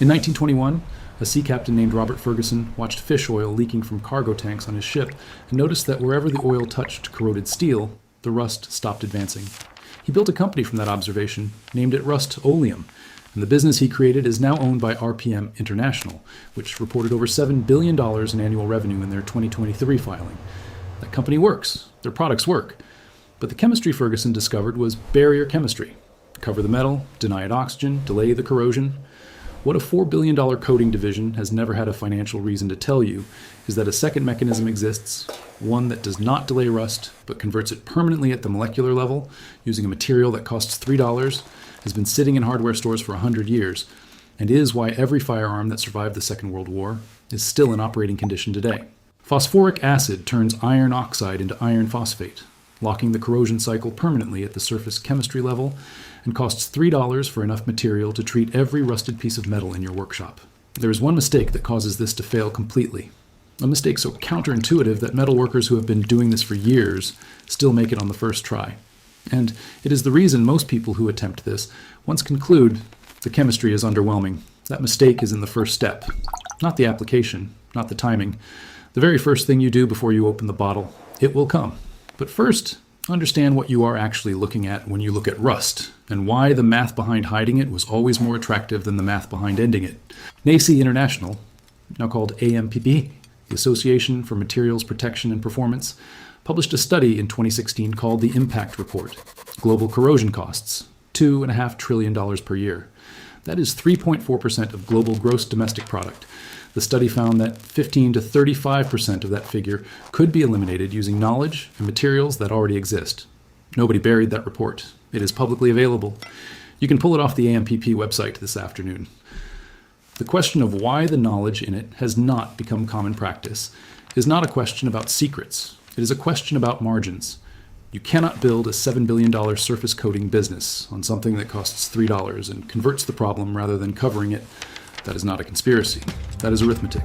In 1921, a sea captain named Robert Ferguson watched fish oil leaking from cargo tanks on his ship and noticed that wherever the oil touched corroded steel, the rust stopped advancing. He built a company from that observation, named it Rust-Oleum, and the business he created is now owned by RPM International, which reported over $7 billion in annual revenue in their 2023 filing. That company works. Their products work. But the chemistry Ferguson discovered was barrier chemistry. Cover the metal, deny it oxygen, delay the corrosion. What a $4 billion coating division has never had a financial reason to tell you is that a second mechanism exists, one that does not delay rust, but converts it permanently at the molecular level using a material that costs $3, has been sitting in hardware stores for 100 years, and is why every firearm that survived the Second World War is still in operating condition today. Phosphoric acid turns iron oxide into iron phosphate, locking the corrosion cycle permanently at the surface chemistry level, and costs $3 for enough material to treat every rusted piece of metal in your workshop. There is one mistake that causes this to fail completely. A mistake so counterintuitive that metal workers who have been doing this for years still make it on the first try. And it is the reason most people who attempt this once conclude the chemistry is underwhelming. That mistake is in the first step, not the application, not the timing. The very first thing you do before you open the bottle, it will come. But first, understand what you are actually looking at when you look at rust, and why the math behind hiding it was always more attractive than the math behind ending it. NACE International, now called AMPP, the Association for Materials Protection and Performance, published a study in 2016 called the Impact Report. Global corrosion costs, $2.5 trillion per year. That is 3.4% of global gross domestic product. The study found that 15 to 35% of that figure could be eliminated using knowledge and materials that already exist. Nobody buried that report. It is publicly available. You can pull it off the AMPP website this afternoon. The question of why the knowledge in it has not become common practice is not a question about secrets. It is a question about margins. You cannot build a $7 billion surface coating business on something that costs $3 and converts the problem rather than covering it. That is not a conspiracy. That is arithmetic.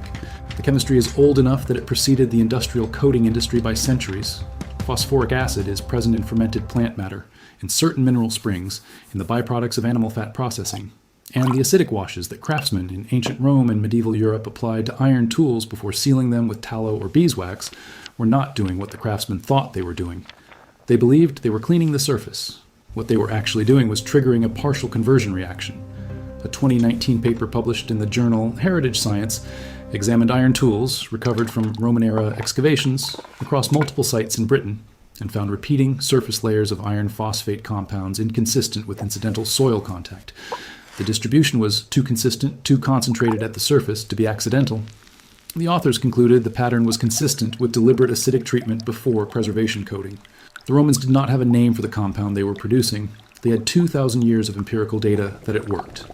The chemistry is old enough that it preceded the industrial coating industry by centuries. Phosphoric acid is present in fermented plant matter, in certain mineral springs, in the byproducts of animal fat processing, and the acidic washes that craftsmen in ancient Rome and medieval Europe applied to iron tools before sealing them with tallow or beeswax were not doing what the craftsmen thought they were doing. They believed they were cleaning the surface. What they were actually doing was triggering a partial conversion reaction. A 2019 paper published in the journal Heritage Science examined iron tools recovered from Roman-era excavations across multiple sites in Britain and found repeating surface layers of iron phosphate compounds inconsistent with incidental soil contact. The distribution was too consistent, too concentrated at the surface to be accidental. The authors concluded the pattern was consistent with deliberate acidic treatment before preservation coating. The Romans did not have a name for the compound they were producing. They had 2,000 years of empirical data that it worked.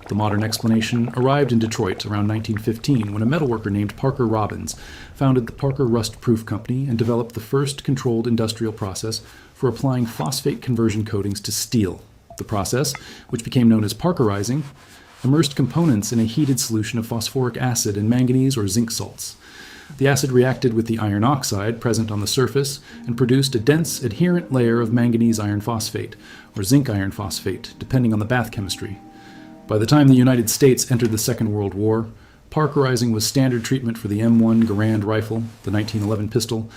The modern explanation arrived in Detroit around 1915 when a metalworker named Parker Robbins founded the Parker Rust Proof Company and developed the first controlled industrial process for applying phosphate conversion coatings to steel. The process, which became known as Parkerizing, immersed components in a heated solution of phosphoric acid and manganese or zinc salts. The acid reacted with the iron oxide present on the surface and produced a dense adherent layer of manganese iron phosphate or zinc iron phosphate, depending on the bath chemistry. By the time the United States entered the Second World War, Parkerizing was standard treatment for the M1 Garand rifle, the 1911 pistol,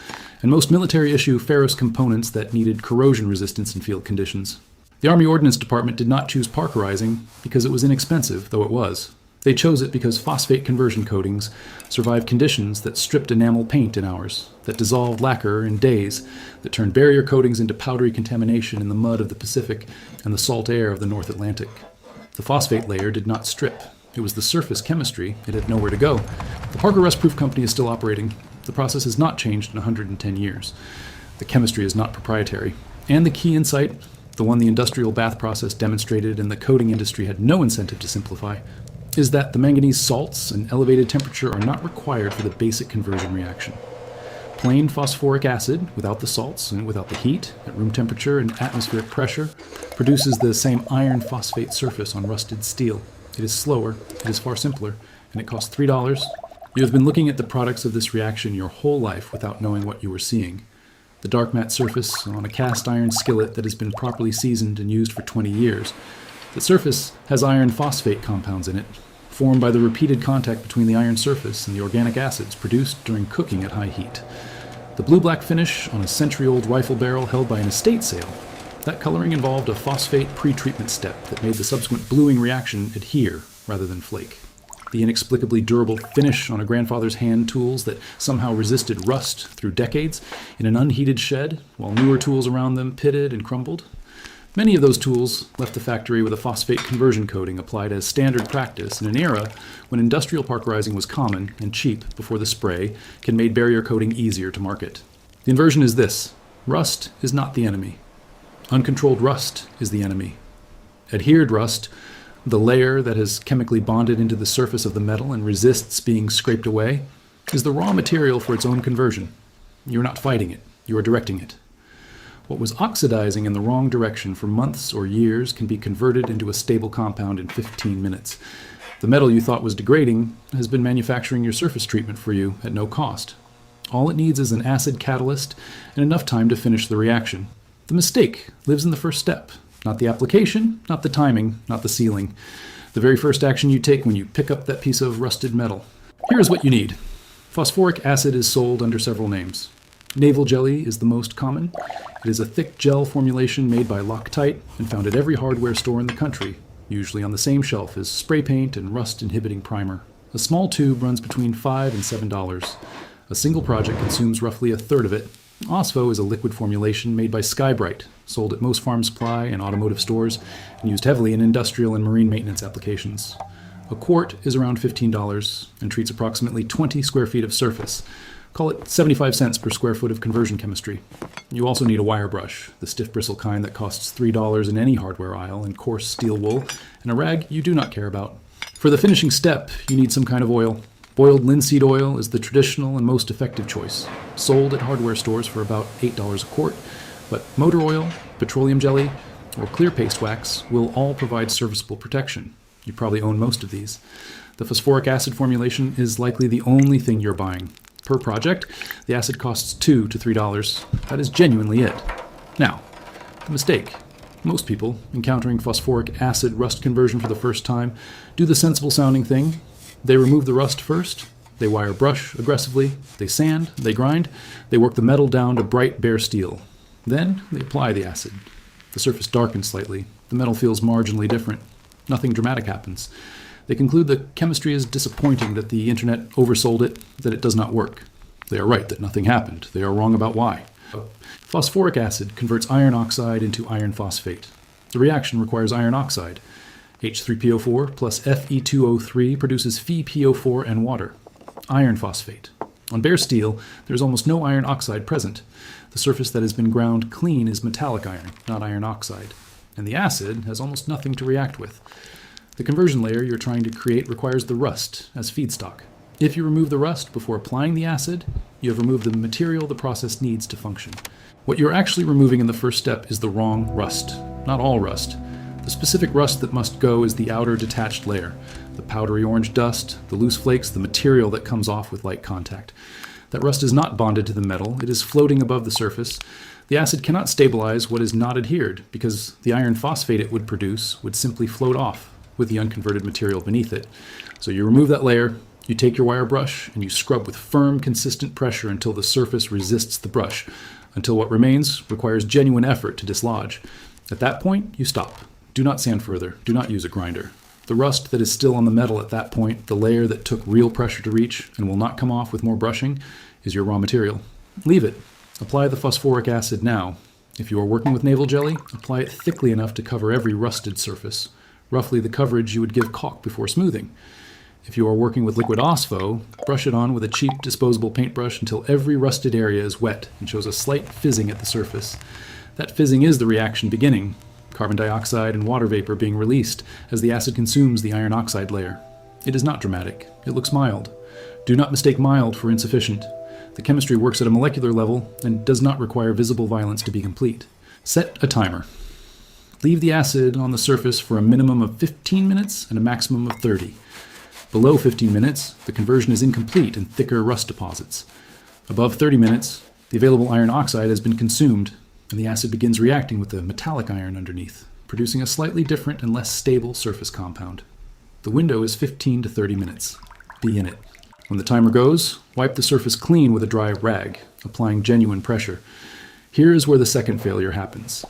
and most military-issue ferrous components that needed corrosion resistance in field conditions. The Army Ordnance Department did not choose Parkerizing because it was inexpensive, though it was. They chose it because phosphate conversion coatings survived conditions that stripped enamel paint in hours, that dissolved lacquer in days, that turned barrier coatings into powdery contamination in the mud of the Pacific and the salt air of the North Atlantic. The phosphate layer did not strip. It was the surface chemistry. It had nowhere to go. The Parker Rust Proof Company is still operating. The process has not changed in 110 years. The chemistry is not proprietary. And the key insight, the one the industrial bath process demonstrated and the coating industry had no incentive to simplify, is that the manganese salts and elevated temperature are not required for the basic conversion reaction. Plain phosphoric acid, without the salts and without the heat, at room temperature and atmospheric pressure, produces the same iron phosphate surface on rusted steel. It is slower, it is far simpler, and it costs $3. You have been looking at the products of this reaction your whole life without knowing what you were seeing. The dark matte surface on a cast iron skillet that has been properly seasoned and used for 20 years. The surface has iron phosphate compounds in it, formed by the repeated contact between the iron surface and the organic acids produced during cooking at high heat. The blue-black finish on a century-old rifle barrel held by an estate sale. That coloring involved a phosphate pre-treatment step that made the subsequent bluing reaction adhere rather than flake. The inexplicably durable finish on a grandfather's hand tools that somehow resisted rust through decades in an unheated shed while newer tools around them pitted and crumbled. Many of those tools left the factory with a phosphate conversion coating applied as standard practice in an era when industrial parkerizing was common and cheap before the spray can made barrier coating easier to market. The inversion is this: rust is not the enemy. Uncontrolled rust is the enemy. Adhered rust, the layer that has chemically bonded into the surface of the metal and resists being scraped away, is the raw material for its own conversion. You are not fighting it, you are directing it. What was oxidizing in the wrong direction for months or years can be converted into a stable compound in 15 minutes. The metal you thought was degrading has been manufacturing your surface treatment for you at no cost. All it needs is an acid catalyst and enough time to finish the reaction. The mistake lives in the first step, not the application, not the timing, not the sealing. The very first action you take when you pick up that piece of rusted metal. Here is what you need. Phosphoric acid is sold under several names. Naval jelly is the most common. It is a thick gel formulation made by Loctite and found at every hardware store in the country, usually on the same shelf as spray paint and rust-inhibiting primer. A small tube runs between $5 and $7. A single project consumes roughly a third of it. Ospo is a liquid formulation made by Skybright, sold at most farm supply and automotive stores, and used heavily in industrial and marine maintenance applications. A quart is around $15 and treats approximately 20 square feet of surface. Call it 75 cents per square foot of conversion chemistry. You also need a wire brush, the stiff bristle kind that costs $3 in any hardware aisle, and coarse steel wool, and a rag you do not care about. For the finishing step, you need some kind of oil. Boiled linseed oil is the traditional and most effective choice, sold at hardware stores for about $8 a quart, but motor oil, petroleum jelly, or clear paste wax will all provide serviceable protection. You probably own most of these. The phosphoric acid formulation is likely the only thing you're buying. Per project, the acid costs $2 to $3. That is genuinely it. Now, the mistake. Most people, encountering phosphoric acid rust conversion for the first time, do the sensible sounding thing. They remove the rust first, they wire brush aggressively, they sand, they grind, they work the metal down to bright bare steel. Then they apply the acid. The surface darkens slightly. The metal feels marginally different. Nothing dramatic happens. They conclude the chemistry is disappointing, that the internet oversold it, that it does not work. They are right that nothing happened. They are wrong about why. Phosphoric acid converts iron oxide into iron phosphate. The reaction requires iron oxide. H3PO4 plus Fe2O3 produces FePO4 and water. Iron phosphate. On bare steel, there is almost no iron oxide present. The surface that has been ground clean is metallic iron, not iron oxide. And the acid has almost nothing to react with. The conversion layer you're trying to create requires the rust as feedstock. If you remove the rust before applying the acid, you have removed the material the process needs to function. What you're actually removing in the first step is the wrong rust, not all rust. The specific rust that must go is the outer detached layer, the powdery orange dust, the loose flakes, the material that comes off with light contact. That rust is not bonded to the metal, it is floating above the surface. The acid cannot stabilize what is not adhered because the iron phosphate it would produce would simply float off with the unconverted material beneath it. So you remove that layer, you take your wire brush, and you scrub with firm, consistent pressure until the surface resists the brush, until what remains requires genuine effort to dislodge. At that point, you stop. Do not sand further. Do not use a grinder. The rust that is still on the metal at that point, the layer that took real pressure to reach and will not come off with more brushing, is your raw material. Leave it. Apply the phosphoric acid now. If you are working with naval jelly, apply it thickly enough to cover every rusted surface, roughly the coverage you would give caulk before smoothing. If you are working with liquid Ospo, brush it on with a cheap disposable paintbrush until every rusted area is wet and shows a slight fizzing at the surface. That fizzing is the reaction beginning, carbon dioxide and water vapor being released as the acid consumes the iron oxide layer. It is not dramatic. It looks mild. Do not mistake mild for insufficient. The chemistry works at a molecular level and does not require visible violence to be complete. Set a timer. Leave the acid on the surface for a minimum of 15 minutes and a maximum of 30. Below 15 minutes, the conversion is incomplete in thicker rust deposits. Above 30 minutes, the available iron oxide has been consumed, and the acid begins reacting with the metallic iron underneath, producing a slightly different and less stable surface compound. The window is 15 to 30 minutes. Be in it. When the timer goes, wipe the surface clean with a dry rag, applying genuine pressure. Here is where the second failure happens.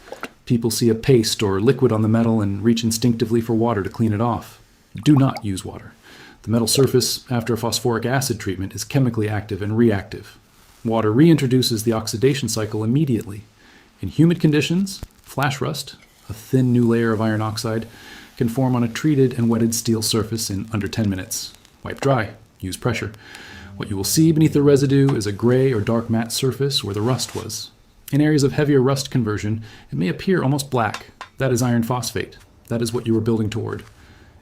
People see a paste or liquid on the metal and reach instinctively for water to clean it off. Do not use water. The metal surface, after a phosphoric acid treatment, is chemically active and reactive. Water reintroduces the oxidation cycle immediately. In humid conditions, flash rust, a thin new layer of iron oxide, can form on a treated and wetted steel surface in under 10 minutes. Wipe dry. Use pressure. What you will see beneath the residue is a gray or dark matte surface where the rust was. In areas of heavier rust conversion, it may appear almost black. That is iron phosphate. That is what you are building toward.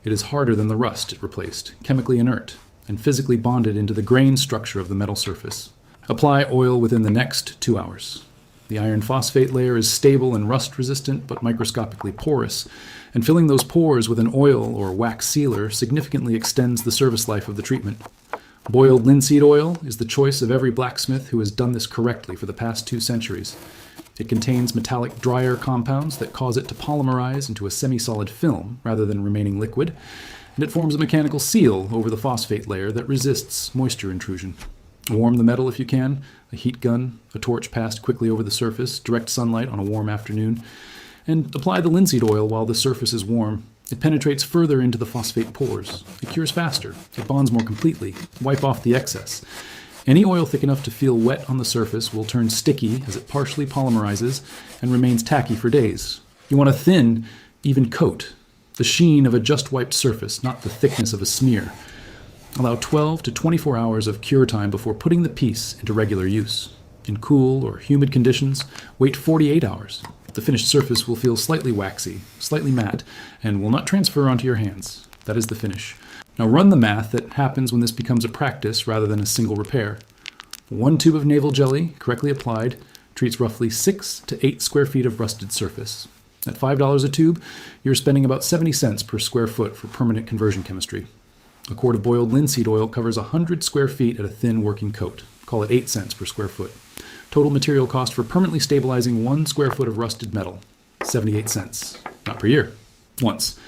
It is harder than the rust it replaced, chemically inert, and physically bonded into the grain structure of the metal surface. Apply oil within the next 2 hours. The iron phosphate layer is stable and rust-resistant, but microscopically porous, and filling those pores with an oil or wax sealer significantly extends the service life of the treatment. Boiled linseed oil is the choice of every blacksmith who has done this correctly for the past 2 centuries. It contains metallic dryer compounds that cause it to polymerize into a semi-solid film rather than remaining liquid, and it forms a mechanical seal over the phosphate layer that resists moisture intrusion. Warm the metal if you can, a heat gun, a torch passed quickly over the surface, direct sunlight on a warm afternoon, and apply the linseed oil while the surface is warm. It penetrates further into the phosphate pores. It cures faster. It bonds more completely. Wipe off the excess. Any oil thick enough to feel wet on the surface will turn sticky as it partially polymerizes and remains tacky for days. You want a thin, even coat, the sheen of a just wiped surface, not the thickness of a smear. Allow 12 to 24 hours of cure time before putting the piece into regular use. In cool or humid conditions, wait 48 hours. The finished surface will feel slightly waxy, slightly matte, and will not transfer onto your hands. That is the finish. Now run the math that happens when this becomes a practice rather than a single repair. 1 tube of navel jelly, correctly applied, treats roughly 6 to 8 square feet of rusted surface. At $5 a tube, you're spending about 70 cents per square foot for permanent conversion chemistry. A quart of boiled linseed oil covers 100 square feet at a thin working coat. Call it 8 cents per square foot. Total material cost for permanently stabilizing 1 square foot of rusted metal, 78 cents. Not per year. Once.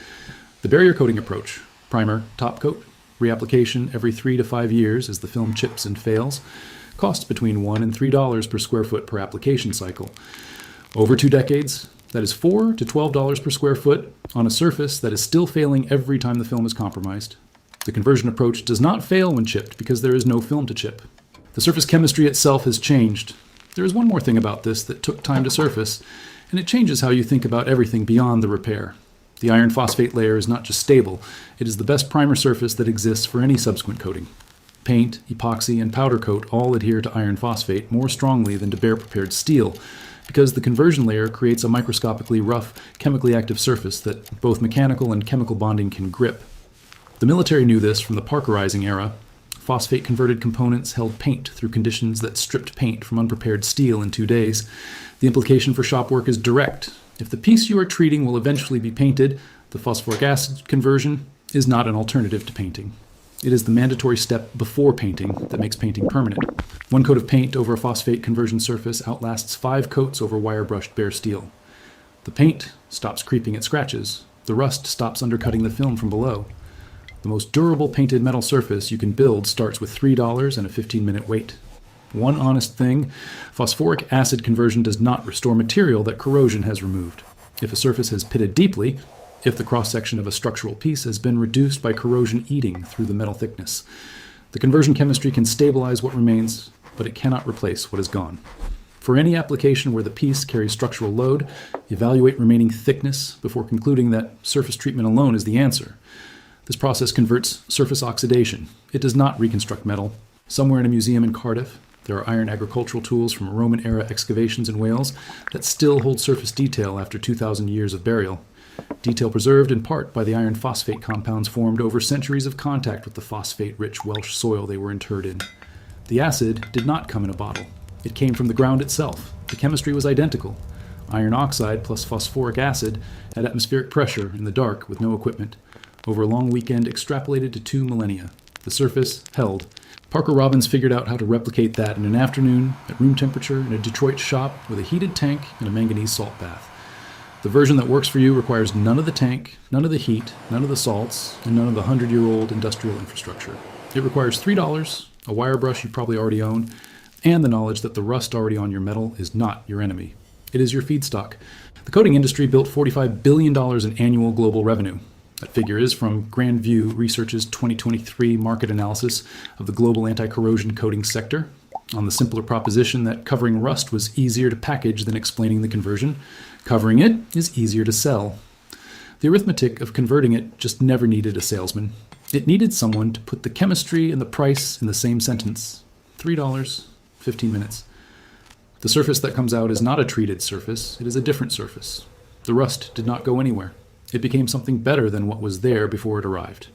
The barrier coating approach. Primer, top coat, reapplication every 3 to 5 years as the film chips and fails. Costs between $1 and $3 per square foot per application cycle. Over 2 decades, that is $4 to $12 per square foot on a surface that is still failing every time the film is compromised. The conversion approach does not fail when chipped because there is no film to chip. The surface chemistry itself has changed. There is one more thing about this that took time to surface, and it changes how you think about everything beyond the repair. The iron phosphate layer is not just stable, it is the best primer surface that exists for any subsequent coating. Paint, epoxy, and powder coat all adhere to iron phosphate more strongly than to bare prepared steel, because the conversion layer creates a microscopically rough, chemically active surface that both mechanical and chemical bonding can grip. The military knew this from the Parkerizing era. Phosphate-converted components held paint through conditions that stripped paint from unprepared steel in 2 days. The implication for shop work is direct. If the piece you are treating will eventually be painted, the phosphoric acid conversion is not an alternative to painting. It is the mandatory step before painting that makes painting permanent. 1 coat of paint over a phosphate conversion surface outlasts 5 coats over wire-brushed bare steel. The paint stops creeping at scratches. The rust stops undercutting the film from below. The most durable painted metal surface you can build starts with $3 and a 15-minute wait. One honest thing, phosphoric acid conversion does not restore material that corrosion has removed. If a surface has pitted deeply, if the cross-section of a structural piece has been reduced by corrosion eating through the metal thickness, the conversion chemistry can stabilize what remains, but it cannot replace what is gone. For any application where the piece carries structural load, evaluate remaining thickness before concluding that surface treatment alone is the answer. This process converts surface oxidation. It does not reconstruct metal. Somewhere in a museum in Cardiff, there are iron agricultural tools from Roman-era excavations in Wales that still hold surface detail after 2,000 years of burial. Detail preserved in part by the iron phosphate compounds formed over centuries of contact with the phosphate-rich Welsh soil they were interred in. The acid did not come in a bottle. It came from the ground itself. The chemistry was identical. Iron oxide plus phosphoric acid at atmospheric pressure in the dark with no equipment. Over a long weekend extrapolated to 2 millennia. The surface held. Parker Robbins figured out how to replicate that in an afternoon at room temperature in a Detroit shop with a heated tank and a manganese salt bath. The version that works for you requires none of the tank, none of the heat, none of the salts, and none of the 100-year-old industrial infrastructure. It requires $3, a wire brush you probably already own, and the knowledge that the rust already on your metal is not your enemy. It is your feedstock. The coating industry built $45 billion in annual global revenue. That figure is from Grand View Research's 2023 market analysis of the global anti-corrosion coating sector, on the simpler proposition that covering rust was easier to package than explaining the conversion. Covering it is easier to sell. The arithmetic of converting it just never needed a salesman. It needed someone to put the chemistry and the price in the same sentence. $3, 15 minutes. The surface that comes out is not a treated surface, it is a different surface. The rust did not go anywhere. It became something better than what was there before it arrived.